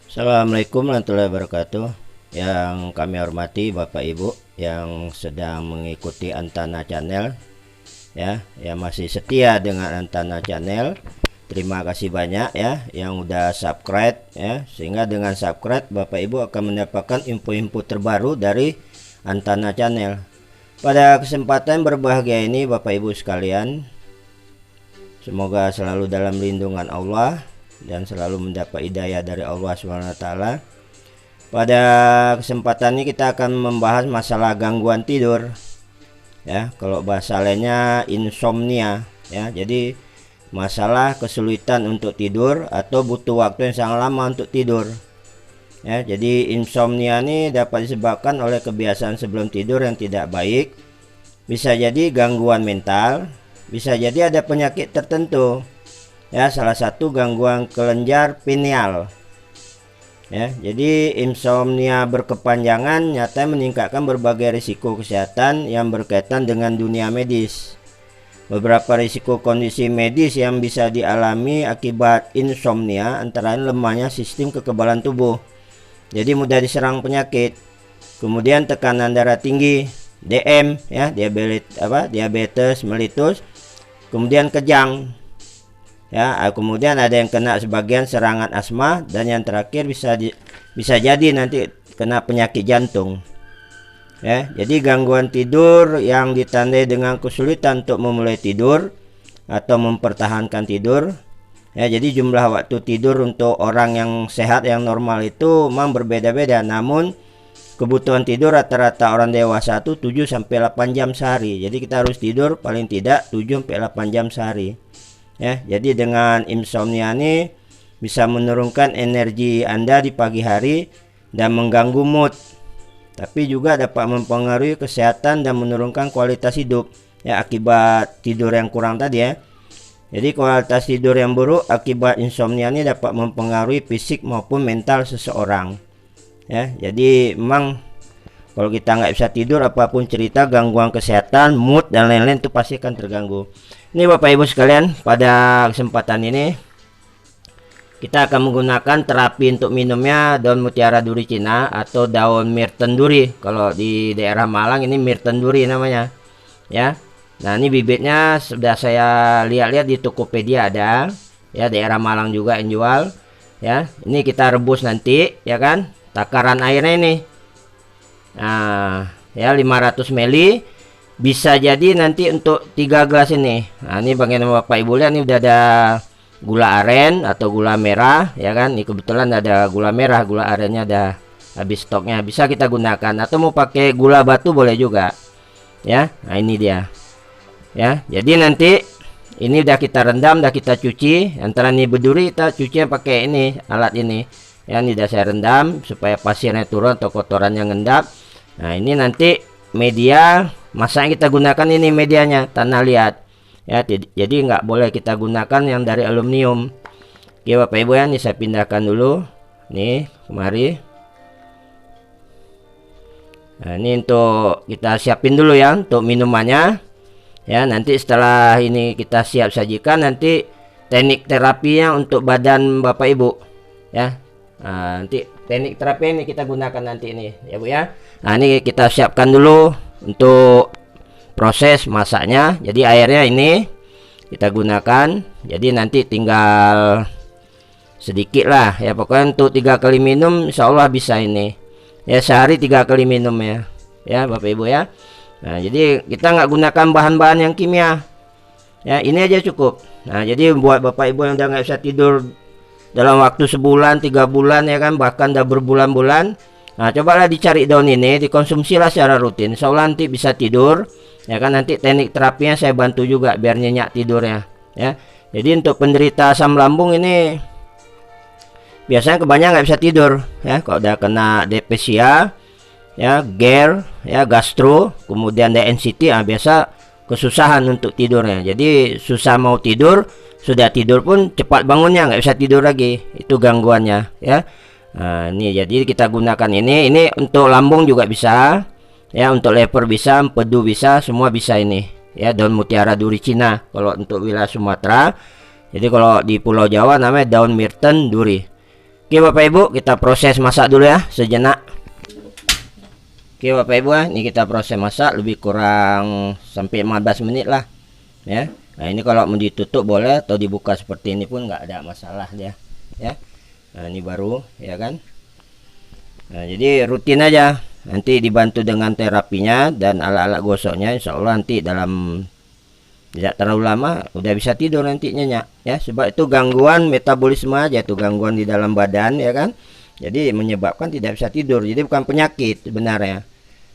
Assalamualaikum warahmatullahi wabarakatuh. Yang kami hormati Bapak Ibu yang sedang mengikuti Antana Channel, ya, yang masih setia dengan Antana Channel. Terima kasih banyak ya yang udah subscribe ya, sehingga dengan subscribe Bapak Ibu akan mendapatkan info-info terbaru dari Antana Channel. Pada kesempatan berbahagia ini Bapak Ibu sekalian, semoga selalu dalam lindungan Allah dan selalu mendapat hidayah dari Allah SWT. Pada kesempatan ini kita akan membahas masalah gangguan tidur ya, kalau bahasa lainnya insomnia ya. Jadi masalah kesulitan untuk tidur atau butuh waktu yang sangat lama untuk tidur ya. Jadi insomnia ini dapat disebabkan oleh kebiasaan sebelum tidur yang tidak baik, bisa jadi gangguan mental, bisa jadi ada penyakit tertentu ya, salah satu gangguan kelenjar pineal ya. Jadi insomnia berkepanjangan nyatanya meningkatkan berbagai risiko kesehatan yang berkaitan dengan dunia medis. Beberapa risiko kondisi medis yang bisa dialami akibat insomnia antara lain lemahnya sistem kekebalan tubuh, jadi mudah diserang penyakit, kemudian tekanan darah tinggi, DM ya, diabetes mellitus, kemudian kejang ya, kemudian ada yang kena sebagian serangan asma, dan yang terakhir bisa jadi nanti kena penyakit jantung ya. Jadi gangguan tidur yang ditandai dengan kesulitan untuk memulai tidur atau mempertahankan tidur ya. Jadi jumlah waktu tidur untuk orang yang sehat yang normal itu memang berbeda-beda, namun kebutuhan tidur rata-rata orang dewasa itu 7-8 jam sehari. Jadi kita harus tidur paling tidak 7-8 jam sehari ya. Jadi dengan insomnia ini bisa menurunkan energi Anda di pagi hari dan mengganggu mood, tapi juga dapat mempengaruhi kesehatan dan menurunkan kualitas hidup ya, akibat tidur yang kurang tadi ya. Jadi kualitas tidur yang buruk akibat insomnia ini dapat mempengaruhi fisik maupun mental seseorang ya. Jadi memang kalau kita nggak bisa tidur, apapun cerita gangguan kesehatan, mood dan lain-lain itu pasti akan terganggu. Ini Bapak Ibu sekalian, pada kesempatan ini kita akan menggunakan terapi untuk minumnya daun mutiara duri Cina atau daun myrten duri. Kalau di daerah Malang ini myrten duri namanya ya. Nah ini bibitnya sudah saya lihat-lihat di Tokopedia ada ya, daerah Malang juga yang jual ya. Ini kita rebus nanti ya kan, takaran airnya ini nah ya 500 ml, bisa jadi nanti untuk 3 gelas ini. Nah ini bagian Bapak Ibu lihat, ini udah ada gula aren atau gula merah ya kan. Ini kebetulan ada gula merah, gula arennya ada habis stoknya, bisa kita gunakan, atau mau pakai gula batu boleh juga ya. Nah ini dia ya. Jadi nanti ini udah kita rendam, udah kita cuci. Antara ini berduri kita cuci pakai ini alat ini ya. Ini udah saya rendam supaya pasirnya turun atau kotorannya ngendap. Nah ini nanti media masa yang kita gunakan, ini medianya tanah liat ya. Jadi nggak boleh kita gunakan yang dari aluminium. Oke Bapak Ibu ya, ini saya pindahkan dulu nih kemari. Nah ini untuk kita siapin dulu ya untuk minumannya ya. Nanti setelah ini kita siap sajikan nanti teknik terapinya untuk badan Bapak Ibu ya. Nah, nanti teknik terapi ini kita gunakan nanti ini ya Bu ya. Nah ini kita siapkan dulu untuk proses masaknya. Jadi airnya ini kita gunakan, jadi nanti tinggal sedikit lah ya. Pokoknya untuk 3 kali minum insya Allah bisa ini ya, sehari 3 kali minum ya Bapak Ibu ya. Nah jadi kita nggak gunakan bahan-bahan yang kimia ya, ini aja cukup. Nah jadi buat Bapak Ibu yang udah nggak bisa tidur dalam waktu sebulan, 3 bulan ya kan, bahkan udah berbulan-bulan, nah cobalah dicari daun ini, dikonsumsilah secara rutin, insya Allah nanti bisa tidur ya kan. Nanti teknik terapinya saya bantu juga biar nyenyak tidurnya ya. Jadi untuk penderita asam lambung ini biasanya kebanyakan nggak bisa tidur ya, kalau udah kena depresia ya, GER ya, gastro, kemudian DNCT, biasa kesusahan untuk tidurnya. Jadi susah mau tidur, sudah tidur pun cepat bangunnya nggak bisa tidur lagi, itu gangguannya ya. Nah ini jadi kita gunakan ini untuk lambung juga bisa ya, untuk lever bisa, empedu bisa, semua bisa ini ya. Daun mutiara duri Cina kalau untuk wilayah Sumatera. Jadi kalau di Pulau Jawa namanya daun myrten duri. Oke Bapak Ibu, kita proses masak dulu ya sejenak. Oke Bapak Ibu ya, ini kita proses masak lebih kurang sampai 15 menit lah ya. Nah ini kalau mau ditutup boleh atau dibuka seperti ini pun nggak ada masalah dia ya. Nah ini baru ya kan. Nah jadi rutin aja, nanti dibantu dengan terapinya dan alat-alat gosoknya, insya Allah nanti dalam tidak terlalu lama udah bisa tidur nantinya ya. Sebab itu gangguan metabolisme aja tuh, gangguan di dalam badan ya kan. Jadi menyebabkan tidak bisa tidur, jadi bukan penyakit sebenarnya.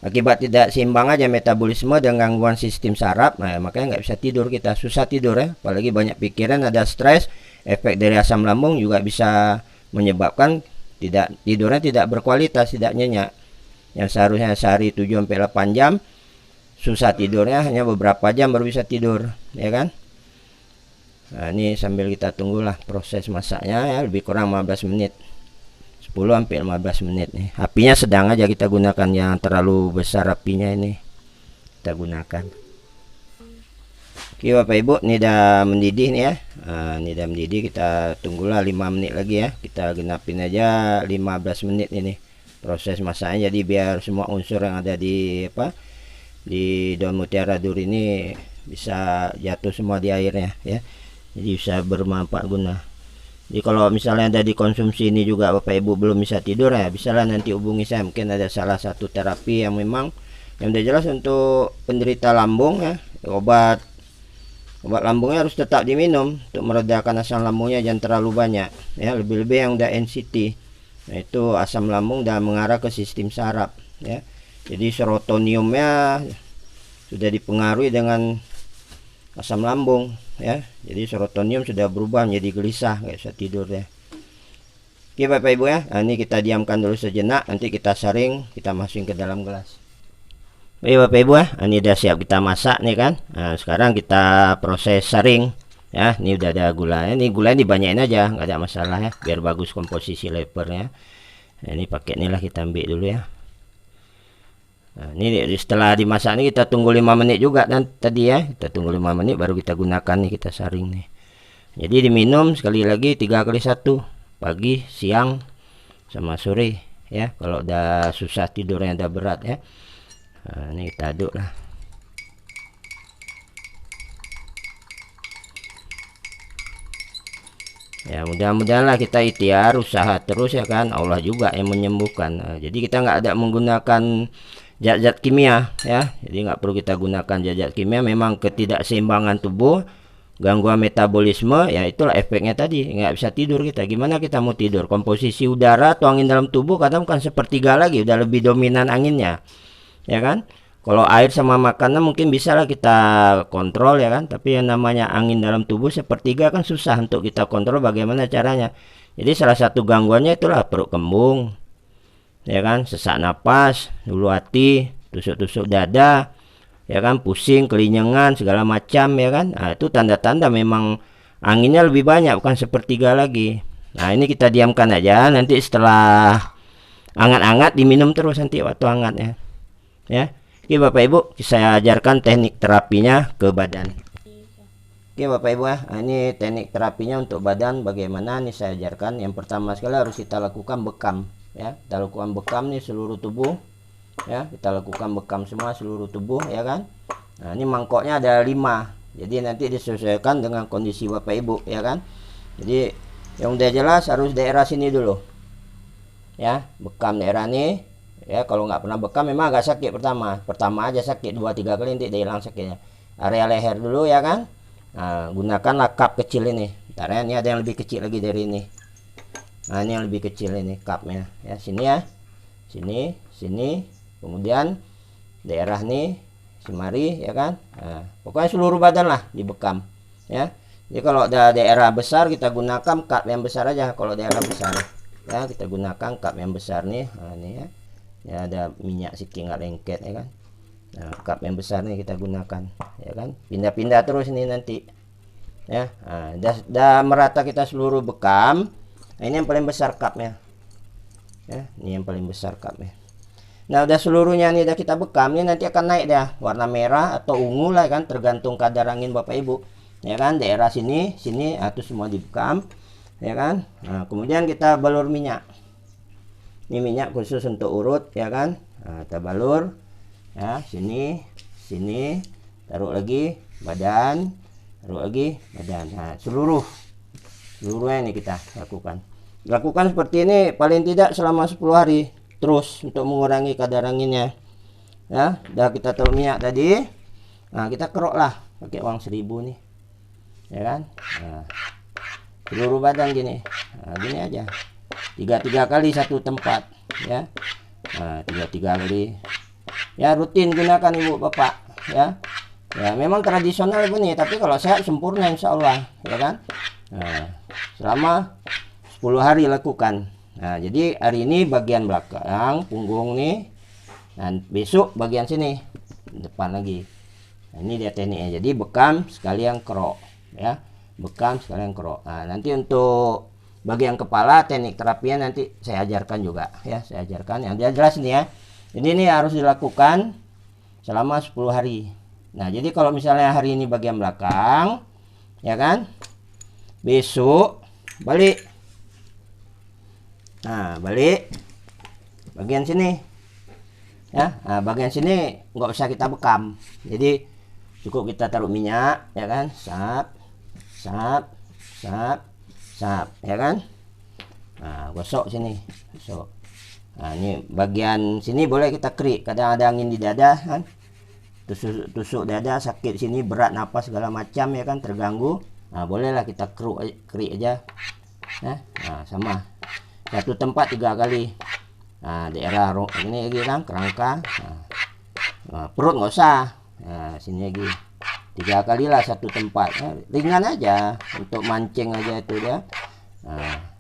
Akibat tidak seimbang aja metabolisme dan gangguan sistem saraf, nah makanya nggak bisa tidur, kita susah tidur ya, apalagi banyak pikiran, ada stres, efek dari asam lambung juga bisa menyebabkan tidurnya tidak berkualitas, tidak nyenyak. Yang seharusnya sehari 7-8 jam, susah tidurnya hanya beberapa jam baru bisa tidur ya kan. Nah ini sambil kita tunggulah proses masaknya ya, lebih kurang 15 menit, 10-15 menit nih. Apinya sedang aja kita gunakan, yang terlalu besar apinya ini kita gunakan. Oke Bapak Ibu, ini udah mendidih nih ya. Nah, ini udah mendidih, kita tunggulah 5 menit lagi ya. Kita genapin aja 15 menit ini proses masaknya, jadi biar semua unsur yang ada di di daun mutiara duri ini bisa jatuh semua di airnya ya. Jadi bisa bermanfaat guna. Jadi kalau misalnya ada dikonsumsi ini juga Bapak Ibu belum bisa tidur ya, bisalah nanti hubungi saya, mungkin ada salah satu terapi yang memang yang udah jelas untuk penderita lambung ya. Obat lambungnya harus tetap diminum untuk meredakan asam lambungnya, jangan terlalu banyak ya, lebih-lebih yang udah NCT. Nah itu asam lambung dan mengarah ke sistem saraf ya. Jadi serotoniumnya sudah dipengaruhi dengan asam lambung ya, jadi serotonium sudah berubah menjadi gelisah, nggak bisa tidur ya. Oke Bapak Ibu ya, nah, ini kita diamkan dulu sejenak, nanti kita saring, kita masukin ke dalam gelas. Oke Bapak Ibu ya, ini udah siap kita masak nih kan. Nah sekarang kita proses saring ya. Ini udah ada gulanya, ini gulanya dibanyain aja, nggak ada masalah ya, biar bagus komposisi lepernya. Nah, ini pakai inilah, kita ambil dulu ya. Nah, ini setelah dimasak ini kita tunggu 5 menit juga dan tadi ya, kita tunggu 5 menit baru kita gunakan nih, kita saring nih. Jadi diminum sekali lagi 3x1, pagi, siang, sama sore ya, kalau udah susah tidurnya, udah berat ya. Nah, ini kita aduk lah. Ya mudah-mudahan lah, kita ikhtiar usaha terus ya kan, Allah juga yang menyembuhkan. Nah, jadi kita nggak ada menggunakan zat-zat kimia ya, jadi nggak perlu kita gunakan zat-zat kimia. Memang ketidakseimbangan tubuh, gangguan metabolisme ya, itulah efeknya tadi, nggak bisa tidur kita. Gimana kita mau tidur? Komposisi udara atau angin dalam tubuh kadang bukan sepertiga lagi, udah lebih dominan anginnya ya kan. Kalau air sama makanan mungkin bisa lah kita kontrol ya kan, tapi yang namanya angin dalam tubuh sepertiga kan susah untuk kita kontrol. Bagaimana caranya? Jadi salah satu gangguannya itulah perut kembung ya kan, sesak napas, ulu hati, tusuk-tusuk dada ya kan, pusing, kelinyengan, segala macam ya kan. Nah itu tanda-tanda memang anginnya lebih banyak, bukan sepertiga lagi. Nah ini kita diamkan aja, nanti setelah hangat-hangat diminum terus nanti waktu hangatnya ya. Oke Bapak Ibu, saya ajarkan teknik terapinya ke badan. Oke Bapak Ibu ya, nah, ini teknik terapinya untuk badan bagaimana nih saya ajarkan. Yang pertama sekali harus kita lakukan bekam ya, kita lakukan bekam nih seluruh tubuh ya, kita lakukan bekam semua seluruh tubuh ya kan. Nah ini mangkoknya ada 5, jadi nanti disesuaikan dengan kondisi Bapak Ibu ya kan. Jadi yang udah jelas harus daerah sini dulu ya, bekam daerah nih ya. Kalau nggak pernah bekam memang agak sakit pertama aja sakit, 2-3 kali nanti dia hilang sakitnya. Area leher dulu ya kan. Nah gunakanlah cup kecil ini, ntar ya, ini ada yang lebih kecil lagi dari ini. Nah ini yang lebih kecil ini cupnya ya, sini ya, sini, kemudian daerah nih semari ya kan. Nah, pokoknya seluruh badan lah dibekam ya. Jadi kalau ada daerah besar kita gunakan cup yang besar aja. Kalau daerah besar ya kita gunakan cup yang besar nih. Nah ini ya, ya ada minyak sikit nggak lengket ya kan. Nah cup yang besar nih kita gunakan ya kan, pindah-pindah terus ini nanti ya. Nah, dah merata kita seluruh bekam. Nah, ini yang paling besar cupnya ya, ini yang paling besar cupnya. Nah udah seluruhnya nih udah kita bekam, ini nanti akan naik dah warna merah atau ungu lah kan, tergantung kadar angin Bapak Ibu ya kan. Daerah sini atau semua dibekam. ya kan. Nah, kemudian kita balur minyak. Ini minyak khusus untuk urut, ya kan. Nah, kita balur ya, sini, sini, taruh lagi badan, taruh lagi badan. Nah, seluruhnya ini kita lakukan seperti ini paling tidak selama 10 hari terus untuk mengurangi kadar anginnya. Ya, udah kita taruh minyak tadi. Nah, kita kerok lah pakai uang 1000 nih, ya kan. Nah, seluruh badan gini. Nah, gini aja, tiga kali satu tempat, ya. Nah, tiga kali, ya, rutin gunakan ibu bapak, ya. Ya, memang tradisional begini, tapi kalau sehat sempurna insya Allah, ya kan. Nah, selama 10 hari lakukan. Nah, jadi hari ini bagian belakang punggung nih, dan besok bagian sini depan lagi. Nah, ini dia tekniknya. Jadi bekam sekalian kerok, ya, bekam sekalian kerok. Nah, nanti untuk bagian kepala teknik terapinya nanti saya ajarkan juga, ya, saya ajarkan yang dia jelas nih, ya. Jadi ini harus dilakukan selama 10 hari. Nah, jadi kalau misalnya hari ini bagian belakang, ya kan, besok balik. Nah, balik bagian sini, ya. Nah, bagian sini nggak usah kita bekam, jadi cukup kita taruh minyak, ya kan, sap, sap, sap, sap, ya kan. Nah, gosok sini, gosok. Nah, ini bagian sini boleh kita kerik, kadang ada angin di dada kan, tusuk dada, sakit sini, berat napas segala macam, ya kan, terganggu. Nah, bolehlah kita kerik aja, nah, sama satu tempat 3 kali. Nah, daerah ini lagi kan, kerangka. Nah, perut nggak usah. Nah, sini lagi 3 kali lah satu tempat. Nah, ringan aja untuk mancing aja itu dia. Nah,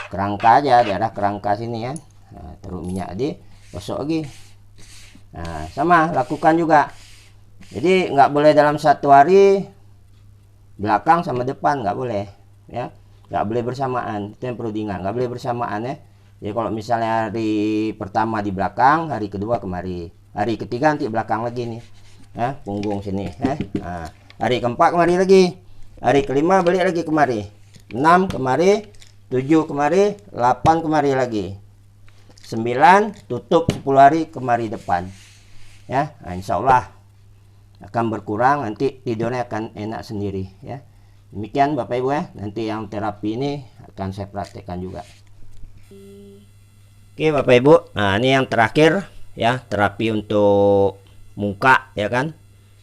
kerangka aja, daerah kerangka sini kan. Nah, taruh minyak tadi, gosok lagi. Nah, sama lakukan juga. Jadi nggak boleh dalam 1 hari belakang sama depan, nggak boleh, ya, nggak boleh bersamaan. Itu yang perlu diingat, nggak boleh bersamaan, ya. Jadi kalau misalnya hari pertama di belakang, hari kedua kemari, hari ketiga nanti belakang lagi nih, ya, punggung sini, ya. Nah, hari keempat kemari lagi, hari kelima balik lagi kemari, 6 kemari, 7 kemari, 8 kemari lagi, 9 tutup 10 hari kemari depan, ya. Nah, insya Allah akan berkurang, nanti tidurnya akan enak sendiri, ya. Demikian Bapak Ibu, ya. Nanti yang terapi ini akan saya praktekkan juga. Oke Bapak Ibu, nah ini yang terakhir, ya, terapi untuk muka, ya kan,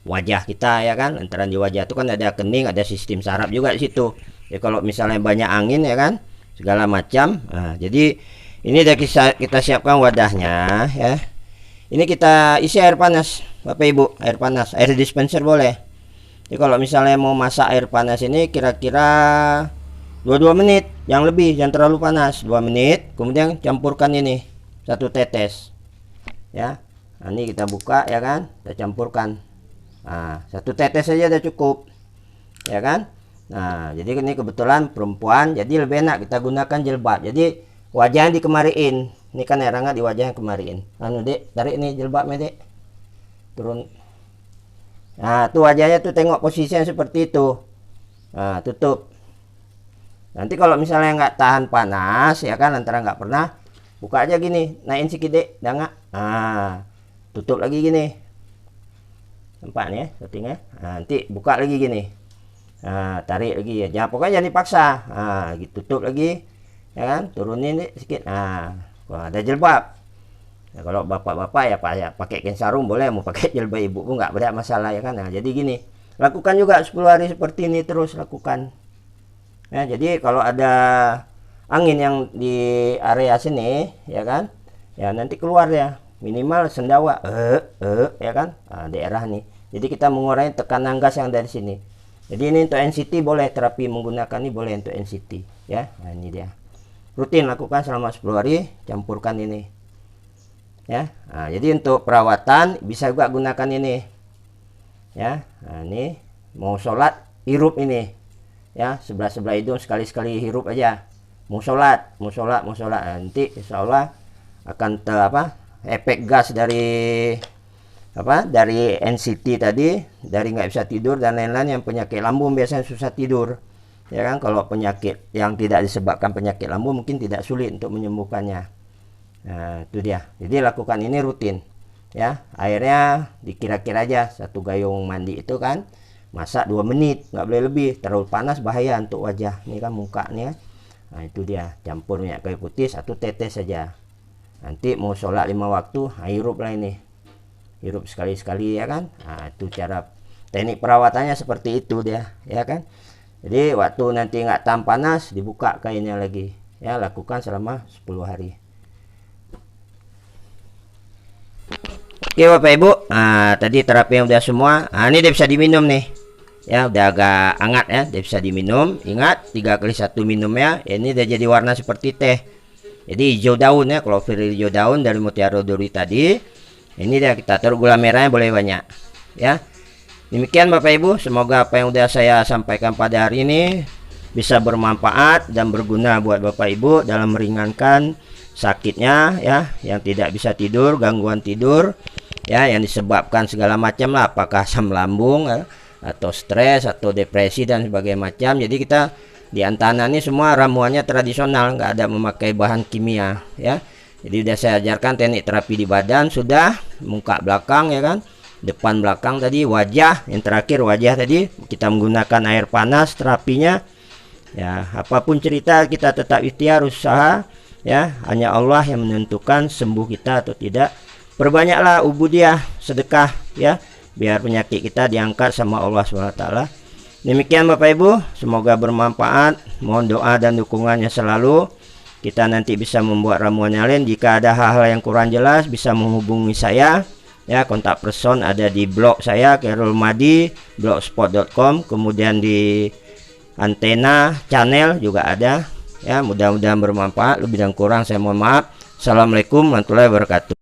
wajah kita, ya kan. Antara di wajah itu kan ada kening, ada sistem saraf juga di situ. Ya, kalau misalnya banyak angin, ya kan, segala macam. Nah, jadi ini udah kita siapkan wadahnya, ya. Ini kita isi air panas Bapak Ibu, air panas, air dispenser boleh. Jadi kalau misalnya mau masak air panas ini kira-kira 22 menit, yang lebih, jangan terlalu panas, 2 menit. Kemudian campurkan ini 1 tetes, ya. Nah, ini kita buka, ya kan, kita campurkan. Nah, 1 tetes saja udah cukup, ya kan. Nah, jadi ini kebetulan perempuan, jadi lebih enak kita gunakan jilbab. Jadi wajahnya dikemariin. Ini kan air hangat di wajahnya kemariin. Anu Dek, tarik nih jilbabnya Dek, turun. Nah, tuh wajahnya tuh, tengok posisinya seperti itu. Nah, tutup. Nanti kalau misalnya nggak tahan panas, ya kan, antara nggak pernah, buka aja gini, naikin sedikit Dek, jangan. Nah, tutup lagi gini, nampak nih ya settingnya. Nah, nanti buka lagi gini. Nah, tarik lagi, ya, jangan, pokoknya jangan dipaksa. Nah, gitu, tutup lagi, ya kan, turunin Dek sedikit. Nah, ada jilbab. Nah, kalau bapak-bapak ya Pak, ya pakai kain sarung boleh, mau pakai jilbab ibu pun nggak ada masalah, ya kan. Nah, jadi gini, lakukan juga 10 hari seperti ini, terus lakukan. Ya, jadi kalau ada angin yang di area sini, ya kan, ya nanti keluar ya, minimal sendawa, ya kan, nah, daerah nih. Jadi kita mengurangi tekanan gas yang dari sini. Jadi ini untuk NCT boleh, terapi menggunakan ini boleh untuk NCT, ya. Nah, ini dia. Rutin lakukan selama 10 hari, campurkan ini, ya. Nah, jadi untuk perawatan bisa juga gunakan ini, ya. Nah, ini mau sholat hirup ini, ya, sebelah hidung sekali-sekali hirup aja. Mau sholat, nanti insya Allah akan efek gas dari NCT tadi, dari nggak bisa tidur dan lain-lain, yang penyakit lambung biasanya susah tidur, ya kan. Kalau penyakit yang tidak disebabkan penyakit lambung mungkin tidak sulit untuk menyembuhkannya. Nah, itu dia. Jadi lakukan ini rutin, ya. Airnya dikira-kira aja, satu gayung mandi itu kan masak 2 menit, nggak boleh lebih, terlalu panas bahaya untuk wajah. Ini kan muka nih ya. Nah, itu dia. Campur minyak kayu putih 1 tetes saja. Nanti mau sholat 5 waktu, hirup lah ini, hirup sekali-sekali ya kan. Nah, itu cara teknik perawatannya seperti itu dia, ya kan. Jadi waktu nanti nggak tahan panas, dibuka kainnya lagi, ya. Lakukan selama 10 hari. Oke Bapak Ibu, nah tadi terapi yang udah semua. Nah, ini dia bisa diminum nih, ya. Udah agak hangat ya, dia bisa diminum. Ingat 3 kali 1 minumnya. Ini udah jadi warna seperti teh. Jadi hijau daun ya, klorofil hijau daun dari mutiara duri tadi. Ini dia, kita taruh gula merahnya boleh banyak, ya. Demikian Bapak Ibu, semoga apa yang udah saya sampaikan pada hari ini bisa bermanfaat dan berguna buat Bapak Ibu dalam meringankan sakitnya ya, yang tidak bisa tidur, gangguan tidur ya, yang disebabkan segala macam lah, apakah asam lambung ya, atau stres atau depresi dan sebagainya macam. Jadi kita di Antana ini semua ramuannya tradisional, nggak ada memakai bahan kimia ya. Jadi udah saya ajarkan teknik terapi di badan, sudah muka belakang ya kan, depan belakang tadi, wajah, yang terakhir wajah tadi kita menggunakan air panas terapinya ya. Apapun cerita kita tetap ikhtiar, usaha ya, hanya Allah yang menentukan sembuh kita atau tidak. Perbanyaklah ubudiah, sedekah ya, biar penyakit kita diangkat sama Allah SWT. Demikian Bapak Ibu, semoga bermanfaat. Mohon doa dan dukungannya selalu. Kita nanti bisa membuat ramuan yang lain. Jika ada hal-hal yang kurang jelas, bisa menghubungi saya ya. Kontak person ada di blog saya, Khairul Madi, blogspot.com. Kemudian di Antena channel juga ada ya. Mudah-mudahan bermanfaat. Lebih dan kurang saya mohon maaf. Assalamualaikum warahmatullahi wabarakatuh.